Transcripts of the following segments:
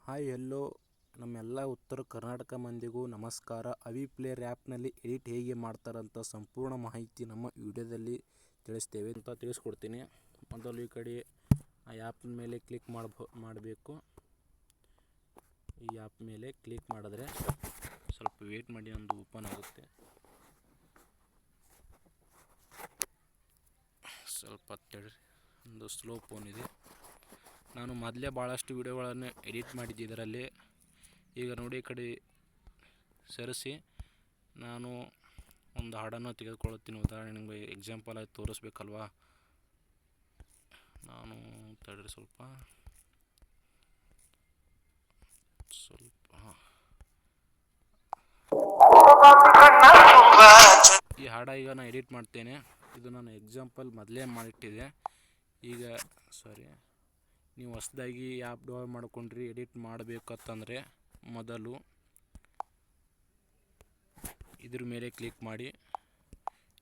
Hi hello ನಮ್ಮೆಲ್ಲ ಉತ್ತರ ಕರ್ನಾಟಕ ಮಂದಿಗೂ ನಮಸ್ಕಾರ. ಅವಿ ಪ್ಲೇಯರ್ ಆ್ಯಪ್ನಲ್ಲಿ ಎಡಿಟ್ ಹೇಗೆ ಮಾಡ್ತಾರಂತ ಸಂಪೂರ್ಣ ಮಾಹಿತಿ ನಮ್ಮ ವಿಡಿಯೋದಲ್ಲಿ ತಿಳಿಸ್ತೇವೆ ಅಂತ ತಿಳಿಸ್ಕೊಡ್ತೀನಿ. ಮೊದಲು ಈ ಕಡೆ ಆ ಆ್ಯಪ್ ಮೇಲೆ ಕ್ಲಿಕ್ ಮಾಡಬೇಕು. ಈ ಆ್ಯಪ್ ಮೇಲೆ ಕ್ಲಿಕ್ ಮಾಡಿದ್ರೆ ಸ್ವಲ್ಪ ವೇಟ್ ಮಾಡಿ, ಒಂದು ಓಪನ್ ಆಗುತ್ತೆ. ಸ್ವಲ್ಪ ತಡ್ರಿ, ಒಂದು ಸ್ಲೋ ಫೋನ್ ಇದೆ. ನಾನು ಮೊದಲೇ ಭಾಳಷ್ಟು ವಿಡಿಯೋಗಳನ್ನು ಎಡಿಟ್ ಮಾಡಿದ್ದೆ ಇದರಲ್ಲಿ. ಈಗ ನೋಡಿ, ಈ ಕಡೆ ಸರಿಸಿ ನಾನು ಒಂದು ಹಾಡನ್ನು ತೆಗೆದುಕೊಳ್ಳುತ್ತೀನಿ. ಉದಾಹರಣೆ ನಿಮಗೆ ಎಕ್ಸಾಂಪಲ್ ಆಗಿ ತೋರಿಸ್ಬೇಕಲ್ವಾ. ನಾನು ತಡ್ರಿ ಸ್ವಲ್ಪ ಈ ಹಾಡ ಈಗ ನಾನು ಎಡಿಟ್ ಮಾಡ್ತೇನೆ. ಇದು ನಾನು ಎಕ್ಸಾಂಪಲ್ ಮೊದಲೇ ಮಾಡಿಟ್ಟಿದೆ. ಈಗ ನೀವು ಹೊಸದಾಗಿ ಆ್ಯಪ್ ಡೌನ್ಲೋಡ್ ಮಾಡ್ಕೊಂಡ್ರಿ, ಎಡಿಟ್ ಮಾಡಬೇಕಂತಂದರೆ ಮೊದಲು ಇದ್ರ ಮೇಲೆ ಕ್ಲಿಕ್ ಮಾಡಿ.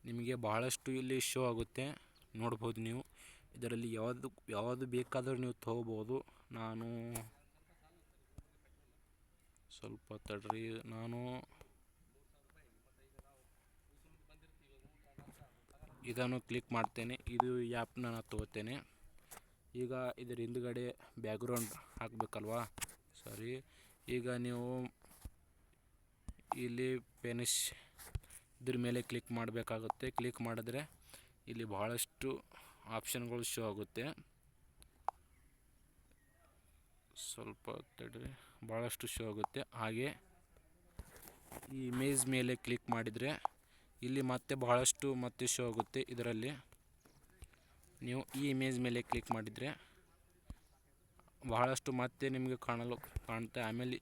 ನಿಮಗೆ ಬಹಳಷ್ಟು ಇಲ್ಲಿ ಶೋ ಆಗುತ್ತೆ, ನೋಡ್ಬೋದು ನೀವು. ಇದರಲ್ಲಿ ಯಾವುದು ಬೇಕಾದರೂ ನೀವು ತೊಗೋಬೋದು. ನಾನು ಸ್ವಲ್ಪ ತಡ್ರಿ, ನಾನು ಇದನ್ನು ಕ್ಲಿಕ್ ಮಾಡ್ತೇನೆ. ಇದು ಆ್ಯಪ್ನ ನಾನು ತೊಗೋತೇನೆ. ಈಗ ಇದರ ಹಿಂದುಗಡೆ ಬ್ಯಾಕ್ಗ್ರೌಂಡ್ ಹಾಕಬೇಕಲ್ವಾ. ಈಗ ನೀವು ಇಲ್ಲಿ ಫಿನಿಶ್ ಇದ್ರ ಮೇಲೆ ಕ್ಲಿಕ್ ಮಾಡಬೇಕಾಗುತ್ತೆ. ಕ್ಲಿಕ್ ಮಾಡಿದ್ರೆ ಇಲ್ಲಿ ಬಹಳಷ್ಟು ಆಪ್ಷನ್ಗಳು ಶೋ ಆಗುತ್ತೆ. ಸ್ವಲ್ಪ ತಡ್ರಿ, ಭಾಳಷ್ಟು ಶೋ ಆಗುತ್ತೆ. ಹಾಗೆ ಈ ಇಮೇಜ್ ಮೇಲೆ ಕ್ಲಿಕ್ ಮಾಡಿದರೆ ಇಲ್ಲಿ ಮತ್ತೆ ಬಹಳಷ್ಟು ಮತ್ತೆ ಶೋ ಆಗುತ್ತೆ. ಇದರಲ್ಲಿ ನೀವು ಈ ಇಮೇಜ್ ಮೇಲೆ ಕ್ಲಿಕ್ ಮಾಡಿದರೆ ಬಹಳಷ್ಟು ಮತ್ತೆ ನಿಮಗೆ ಕಾಣುತ್ತೆ. ಆಮೇಲೆ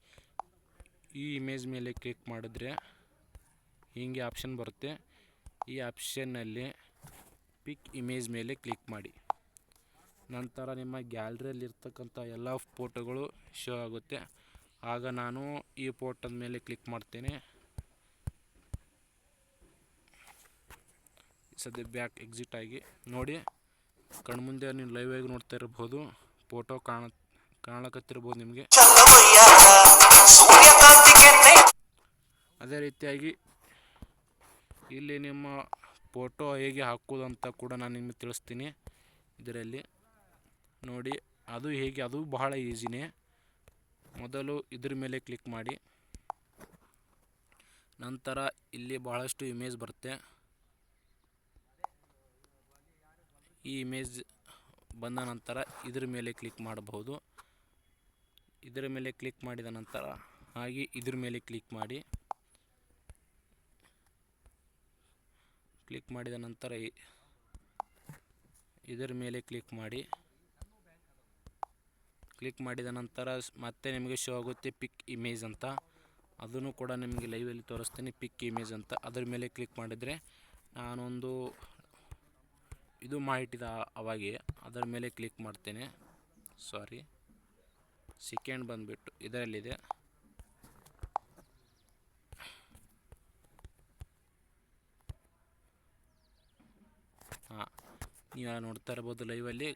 ಈ ಇಮೇಜ್ ಮೇಲೆ ಕ್ಲಿಕ್ ಮಾಡಿದ್ರೆ ಹೀಗೆ ಆಪ್ಷನ್ ಬರುತ್ತೆ. ಈ ಆಪ್ಷನ್ನಲ್ಲಿ ಪಿಕ್ ಇಮೇಜ್ ಮೇಲೆ ಕ್ಲಿಕ್ ಮಾಡಿ. ನಂತರ ನಿಮ್ಮ ಗ್ಯಾಲರಿಯಲ್ಲಿ ಇರ್ತಕ್ಕಂಥ ಎಲ್ಲ ಫೋಟೋಗಳು ಶೋ ಆಗುತ್ತೆ. ಆಗ ನಾನು ಈ ಫೋಟೋದ ಮೇಲೆ ಕ್ಲಿಕ್ ಮಾಡ್ತೇನೆ. ಸದ್ಯ ಬ್ಯಾಕ್ ಎಕ್ಸಿಟ್ ಆಗಿ ನೋಡಿ, ಕಣ್ಮುಂದೆ ನೀವು ಲೈವ್ ಆಗಿ ನೋಡ್ತಾ ಇರ್ಬೋದು. ಫೋಟೋ ಕಾಣಕತ್ತಿರ್ಬೋದು ನಿಮಗೆ. ಅದೇ ರೀತಿಯಾಗಿ ಇಲ್ಲಿ ನಿಮ್ಮ ಫೋಟೋ ಹೇಗೆ ಹಾಕೋದಂತ ಕೂಡ ನಾನು ನಿಮಗೆ ತಿಳಿಸ್ತೀನಿ. ಇದರಲ್ಲಿ ನೋಡಿ, ಅದು ಬಹಳ ಈಸಿನೇ. ಮೊದಲು ಇದ್ರ ಮೇಲೆ ಕ್ಲಿಕ್ ಮಾಡಿ. ನಂತರ ಇಲ್ಲಿ ಬಹಳಷ್ಟು ಇಮೇಜ್ ಬರುತ್ತೆ. ಈ ಇಮೇಜ್ ಬಂದ ನಂತರ ಇದ್ರ ಮೇಲೆ ಕ್ಲಿಕ್ ಮಾಡಬಹುದು. ಇದರ ಮೇಲೆ ಕ್ಲಿಕ್ ಮಾಡಿದ ನಂತರ ಹಾಗೆ ಇದ್ರ ಮೇಲೆ ಕ್ಲಿಕ್ ಮಾಡಿ. ಕ್ಲಿಕ್ ಮಾಡಿದ ನಂತರ ಇದರ ಮೇಲೆ ಕ್ಲಿಕ್ ಮಾಡಿ. ಕ್ಲಿಕ್ ಮಾಡಿದ ನಂತರ ಮತ್ತೆ ನಿಮಗೆ ಶೋ ಆಗುತ್ತೆ ಪಿಕ್ ಇಮೇಜ್ ಅಂತ. ಅದನ್ನು ಕೂಡ ನಿಮಗೆ ಲೈವಲ್ಲಿ ತೋರಿಸ್ತೀನಿ, ಪಿಕ್ ಇಮೇಜ್ ಅಂತ. ಅದರ ಮೇಲೆ ಕ್ಲಿಕ್ ಮಾಡಿದರೆ ನಾನೊಂದು ಇದು ಮಾಡಿಟ್ಟಿದ್ದ ಅವಾಗೆ ಅದರ ಮೇಲೆ ಕ್ಲಿಕ್ ಮಾಡ್ತೇನೆ. ಸೆಕೆಂಡ್ ಬಂದುಬಿಟ್ಟು ಇದರಲ್ಲಿದೆ. ನೀವು ನೋಡ್ತಾ ಇರ್ಬೋದು ಲೈವಲ್ಲಿ.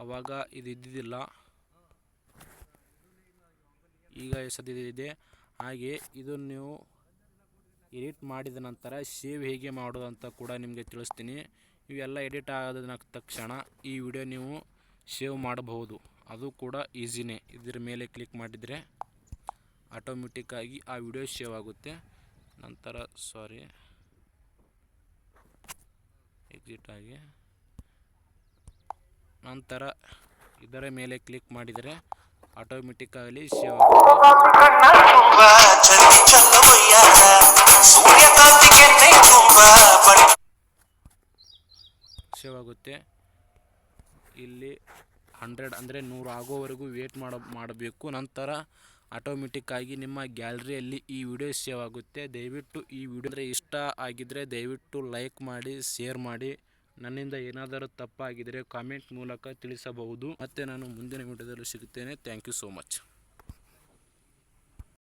ಅವಾಗ ಇದು ಇದ್ದಿದ್ದಿಲ್ಲ, ಈಗ ಸದ್ಯದಿದೆ. ಹಾಗೆ ಇದನ್ನು ನೀವು ಎಡಿಟ್ ಮಾಡಿದ ನಂತರ ಸೇವ್ ಹೇಗೆ ಮಾಡೋದು ಅಂತ ಕೂಡ ನಿಮಗೆ ತಿಳಿಸ್ತೀನಿ. ಇವೆಲ್ಲ ಎಡಿಟ್ ಆದ ತಕ್ಷಣ ಈ ವಿಡಿಯೋ ನೀವು ಸೇವ್ ಮಾಡಬಹುದು. ಅದು ಕೂಡ ಈಸಿನೇ. ಇದರ ಮೇಲೆ ಕ್ಲಿಕ್ ಮಾಡಿದರೆ ಆಟೋಮೆಟಿಕ್ಕಾಗಿ ಆ ವಿಡಿಯೋ ಸೇವ್ ಆಗುತ್ತೆ. ನಂತರ ಎಕ್ಸಿಟ್ ಆಗಿ ನಂತರ ಇದರ ಮೇಲೆ ಕ್ಲಿಕ್ ಮಾಡಿದರೆ ಆಟೋಮೆಟಿಕ್ಕಾಗಲಿ ಸೇವ್ ಆಗುತ್ತೆ. ಇಲ್ಲಿ 100 ಅಂದರೆ 100 ಆಗೋವರೆಗೂ ವೇಟ್ ಮಾಡಬೇಕು. ನಂತರ ಆಟೋಮೆಟಿಕ್ಕಾಗಿ ನಿಮ್ಮ ಗ್ಯಾಲರಿಯಲ್ಲಿ ಈ ವಿಡಿಯೋ ಸೇವ್ ಆಗುತ್ತೆ. ದಯವಿಟ್ಟು ಈ ವಿಡಿಯೋ ಇಷ್ಟ ಆಗಿದ್ದರೆ ದಯವಿಟ್ಟು ಲೈಕ್ ಮಾಡಿ, ಶೇರ್ ಮಾಡಿ. ನನ್ನಿಂದ ಏನಾದರೂ ತಪ್ಪಾಗಿದ್ದರೆ ಕಾಮೆಂಟ್ ಮೂಲಕ ತಿಳಿಸಬಹುದು. ಮತ್ತು ನಾನು ಮುಂದಿನ ವಿಡಿಯೋದಲ್ಲಿ ಸಿಗುತ್ತೇನೆ. Thank you so much.